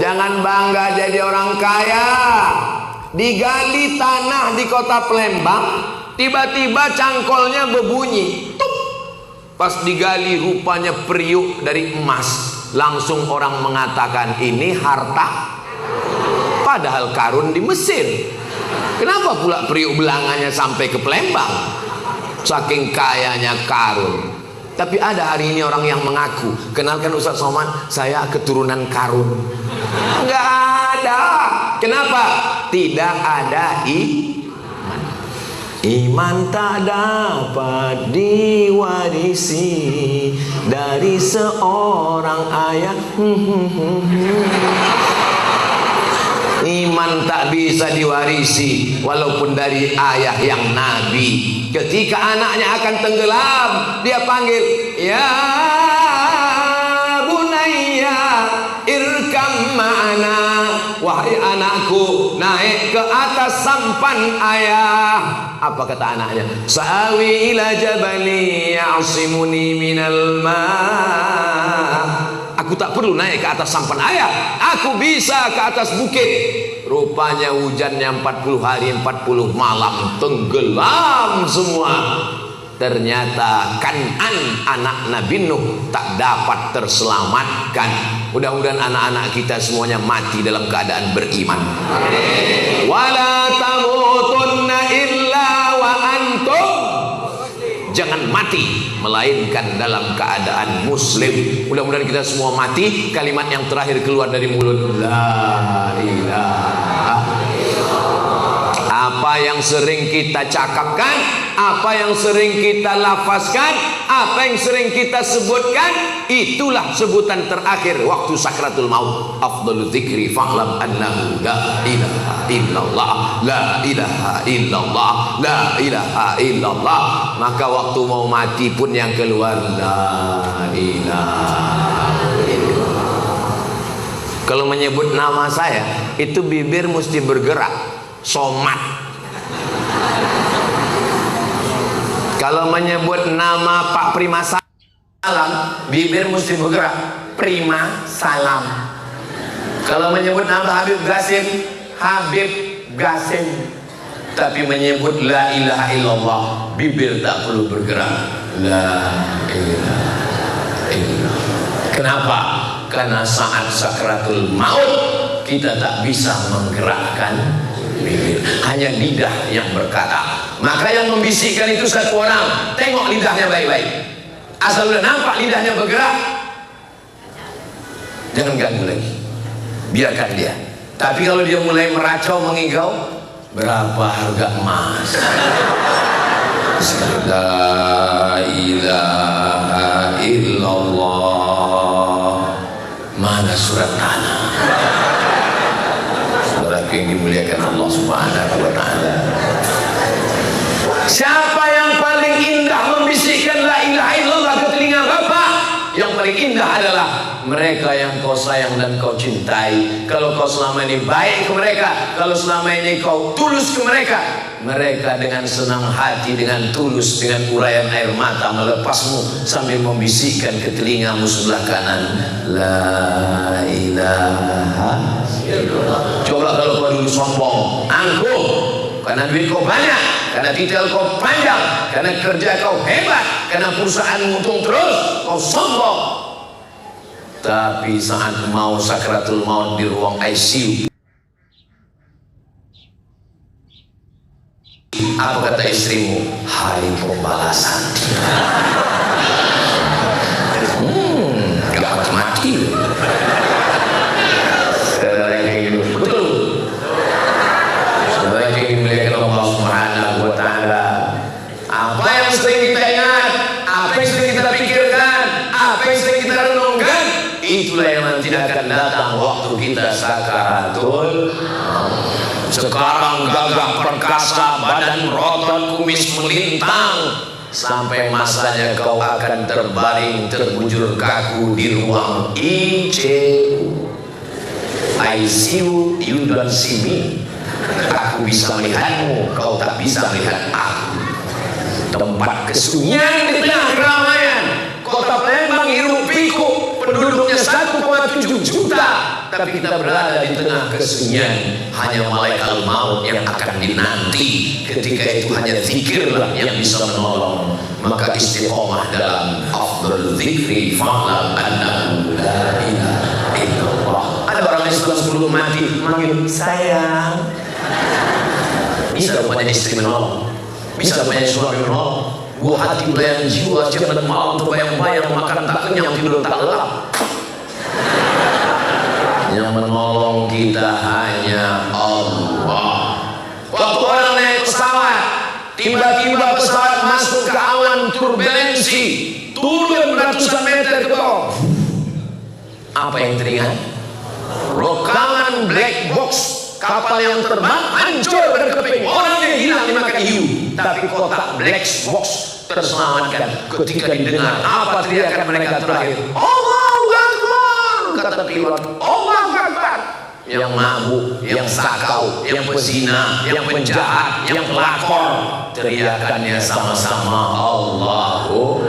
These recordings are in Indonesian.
Jangan bangga jadi orang kaya. Digali tanah di kota Palembang, tiba-tiba cangkolnya berbunyi. Tup. Pas digali rupanya periuk dari emas. Langsung orang mengatakan ini harta. Padahal karun di Mesir. Kenapa pula periuk belangannya sampai ke Palembang? Saking kayanya karun. Tapi ada hari ini orang yang mengaku, kenalkan Ustaz Somad, saya keturunan karun. Enggak ada. Kenapa? Tidak ada iman. Iman tak dapat diwarisi dari seorang ayah. Iman tak bisa diwarisi walaupun dari ayah yang nabi. Ketika anaknya akan tenggelam, dia panggil, ya bunayya irkam ma'ana, wahai anakku, naik ke atas sampan ayah. Apa kata anaknya? Sa'awi ila jabali ya'simuni minal ma'. Aku tak perlu naik ke atas sampan ayah, aku bisa ke atas bukit. Rupanya hujannya 40 hari 40 malam tenggelam semua. Ternyata Kan'an anak Nabi Nuh tak dapat terselamatkan. Mudah-mudahan anak-anak kita semuanya mati dalam keadaan beriman. Wala tamutunna illa wa antum, jangan mati melainkan dalam keadaan muslim. Mudah-mudahan kita semua mati. Kalimat yang terakhir keluar dari mulut, la ilaha. Apa yang sering kita cakapkan, apa yang sering kita lafazkan, apa yang sering kita sebutkan, itulah sebutan terakhir waktu sakratul maut. Afdhalu dzikri fa'lam annahu la ilaha illallah, la ilaha illallah, la ilaha illallah. Maka waktu mau mati pun yang keluar la ilaha illallah. Kalau menyebut nama saya itu bibir mesti bergerak. Somad. Kalau menyebut nama Pak Prima Salam, bibir mesti bergerak. Prima Salam. Kalau menyebut nama Habib Gasim, Habib Gasim. Tapi menyebut la ilaha illallah, bibir tak perlu bergerak. La ilaha illallah. Kenapa? Karena saat sakratul maut kita tak bisa menggerakkan bibir, hanya lidah yang berkata. Maka yang membisikkan itu satu orang. Tengok lidahnya baik-baik. Asal udah nampak lidahnya bergerak, jangan ganggu lagi, biarkan dia. Tapi kalau dia mulai meracau, mengigau, berapa harga emas? La ilaha illallah. Mana surat tanah? Yang dimuliakan Allah Subhanahu wa ta'ala. Siapa yang paling indah membisikkan la ilaha illallah ke telinga Bapak? Yang paling indah adalah mereka yang kau sayang dan kau cintai. Kalau kau selama ini baik ke mereka, kalau selama ini kau tulus ke mereka, mereka dengan senang hati, dengan tulus, dengan urayan air mata melepasmu sambil membisikkan ke telingamu sebelah kanan, la ilaha illallah. Coba kalau kau dulu sombong, angkuh, karena duit kau banyak, karena titel kau panjang, karena kerja kau hebat, karena perusahaan untung terus, kau sombong. Tapi saat mau sakratul maut di ruang ICU, apa kata istrimu? Hari pembalasan. Gak mati. Saudara yang hidup, betul. Saudara yang dimuliakan Allah Subhanahu wa ta'ala. Apa yang sering kita ingat, apa yang sering kita pikirkan, apa yang sering kita renungkan, itulah yang nanti akan datang waktu kita sakaratul. Sekarang gagah perkasa, badan rotot, kumis melintang, sampai masanya kau akan terbaring terbujur kaku di ruang ICU. You don't see me. Aku bisa melihatmu, kau tak bisa melihat aku. Tempat kesunyian di tengah keramaian. Kota Palembang hiruk pikuk, penuh penduduknya 1,7 juta, tapi kita berada di tengah kesunyian. Hanya malaikat maut yang akan dinanti. Ketika itu hanya zikirlah yang bisa menolong. Maka istiqomah dalam afdal zikri fa'lam annahu la ilaha illallah. Ada orang Islam sebelum mati manggil sayang. Bisa rupanya istri menolong, bisa rupanya suami menolong. Buah hati belayan jiwa, siap dan malam terbayang-bayang, makan tak kenyang, tidur tak lelap. Yang menolong kita hanya Allah. Waktu orang naik pesawat, tiba-tiba pesawat masuk ke awan turbulensi, turun ratusan meter ke bawah. Apa yang teringat? Rekaman black box, kapal yang terbang hancur berkeping, orangnya hilang dimakan hiu, tapi kotak black box terselamatkan. Ketika didengar apa teriakan mereka terakhir, Allahu Akbar, kata pilot, Allahu Akbar. Yang mabuk, yang sakau, yang pezina, yang penjahat, yang pelakor, teriakannya sama-sama Allahu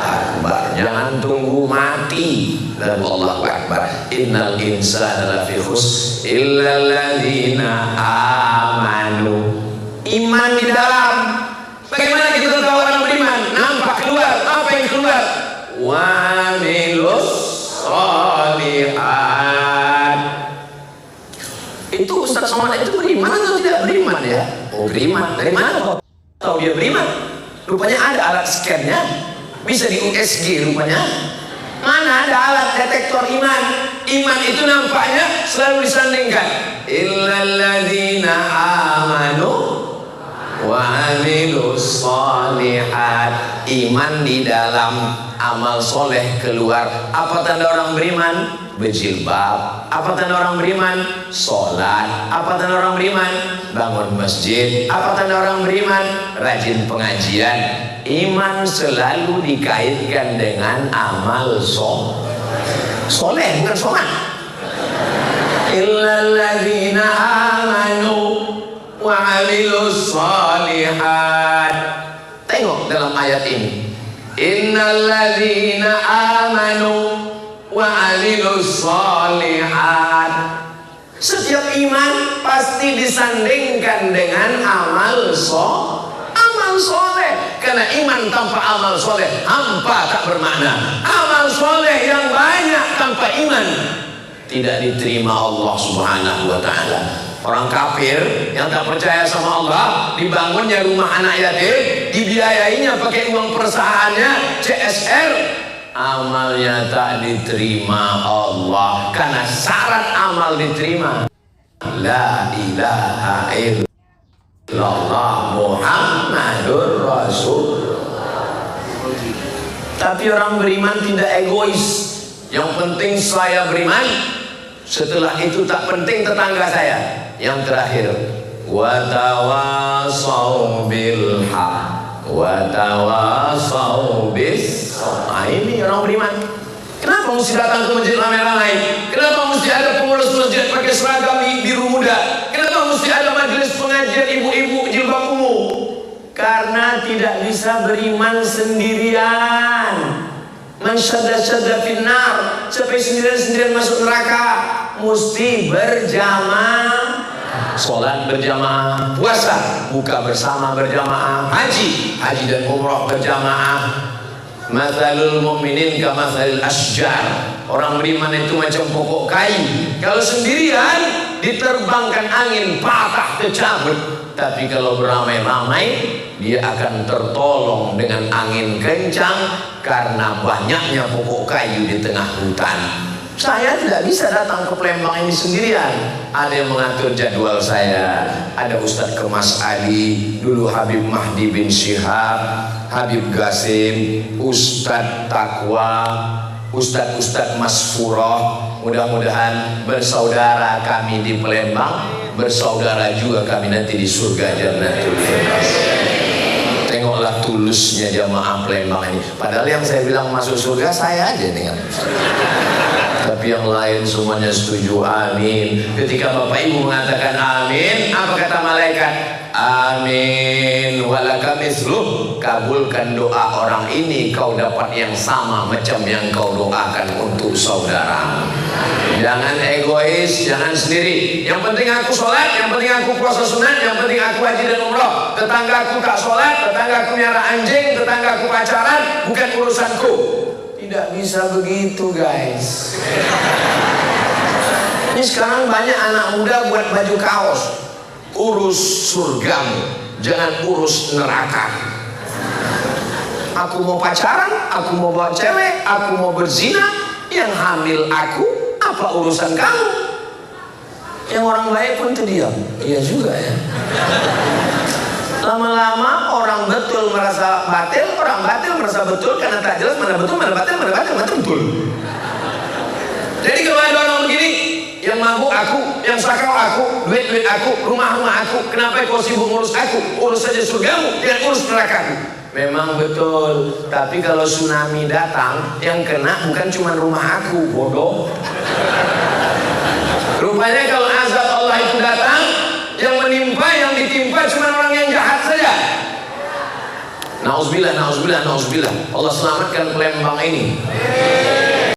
Akbar. Jangan tunggu mati dan Allahu Akbar. Innal insana lafi khusr illa alladziina amanu. Iman di dalam. Bagaimana kita tahu orang beriman? Nampak keluar. Apa yang keluar? Wa amilus sholihat. Itu Ustaz Somad itu beriman atau tidak beriman ya? Oh beriman. Dari mana kau tahu dia beriman? Rupanya ada alat scannya. Bisa di USG rupanya. Mana ada alat detektor iman? Iman itu nampaknya selalu disandingkan. Illalladzina amanu wa amilus sholihat. Iman di dalam, amal soleh keluar. Apa tanda orang beriman? Berjilbab. Apa tanda orang beriman? Sholat. Apa tanda orang beriman? Bangun masjid. Apa tanda orang beriman? Rajin pengajian. Iman selalu dikaitkan dengan amal soleh, bukan sholat. Illalladzina amanu wa amilus sholihat. Tengok dalam ayat ini. Innalladzina amanu wa amilus sholihat. Setiap iman pasti disandingkan dengan amal soleh. Karena iman tanpa amal soleh hampa, tak bermakna. Amal soleh yang banyak tanpa iman tidak diterima Allah Subhanahu wa ta'ala. Orang kafir yang tak percaya sama Allah, dibangunnya rumah anak yatim, dibiayainya pakai uang perusahaannya, CSR, amalnya tak diterima Allah. Karena syarat amal diterima la ilaha illallah Muhammadur Rasul. Tapi orang beriman tidak egois. Yang penting saya beriman, setelah itu tak penting tetangga saya. Yang terakhir, wa tawasau bil haq wa tawasau bis. Ini orang beriman. Kenapa mesti datang ke masjid ramai-ramai? Kenapa mesti ada pengurus masjid pakai seragam biru muda? Kenapa mesti ada majelis pengajian ibu-ibu jilbab ungu? Karena tidak bisa beriman sendirian. Man syadda finnar, sampai sendirian masuk neraka. Mesti berjamaah. Sholat berjamaah, puasa, buka bersama berjamaah, haji dan umrah berjamaah. Mathalul mu'minin kamathalil asjar. Orang beriman itu macam pokok kayu. Kalau sendirian diterbangkan angin, patah tercabut. Tapi kalau beramai-ramai, dia akan tertolong dengan angin kencang karena banyaknya pokok kayu di tengah hutan. Saya tidak bisa datang ke Palembang ini sendirian. Ada yang mengatur jadwal saya. Ada Ustadz Kemas Ali, dulu Habib Mahdi bin Syihab, Habib Gasim, Ustadz Takwa, Ustadz Masfurah. Mudah-mudahan bersaudara kami di Palembang, bersaudara juga kami nanti di surga Jannatul Firdaus. Tengoklah tulusnya jamaah Palembang ini. Padahal yang saya bilang masuk surga saya aja nih kan. Tapi yang lain semuanya setuju, amin. Ketika Bapak Ibu mengatakan amin, apa kata malaikat? Amin. Walaka misluh. Kabulkan doa orang ini, kau dapat yang sama macam yang kau doakan untuk saudara. Jangan egois, jangan sendiri. Yang penting aku sholat, yang penting aku puasa sunat, yang penting aku haji dan umrah. Tetanggaku tak sholat, tetanggaku nyara anjing, tetanggaku pacaran, bukan urusanku. Tidak bisa begitu, guys. Ini sekarang banyak anak muda buat baju kaos. Urus surgamu, jangan urus neraka. Aku mau pacaran, aku mau bawa cewek, aku mau berzina, yang hamil aku, apa urusan kamu? Yang orang baik pun terdiam. Iya juga ya. Lama-lama orang betul merasa batil, orang batil merasa betul, karena tak jelas mana betul, mana batil, mana batil, mana betul. Jadi kalau ada orang begini, yang mabuk aku, yang sakau aku, duit aku, rumah aku, kenapa kau sibuk ngurus aku? Urus saja surgamu, jangan urus nerakaku. Memang betul, tapi kalau tsunami datang, yang kena bukan cuma rumah aku, bodoh. Rupanya kalau azab Allah itu datang, yang menimpa, yang ditimpa cuma orang yang jahat saja. Nauzubillah, nauzubillah, nauzubillah. Allah selamatkan Palembang ini.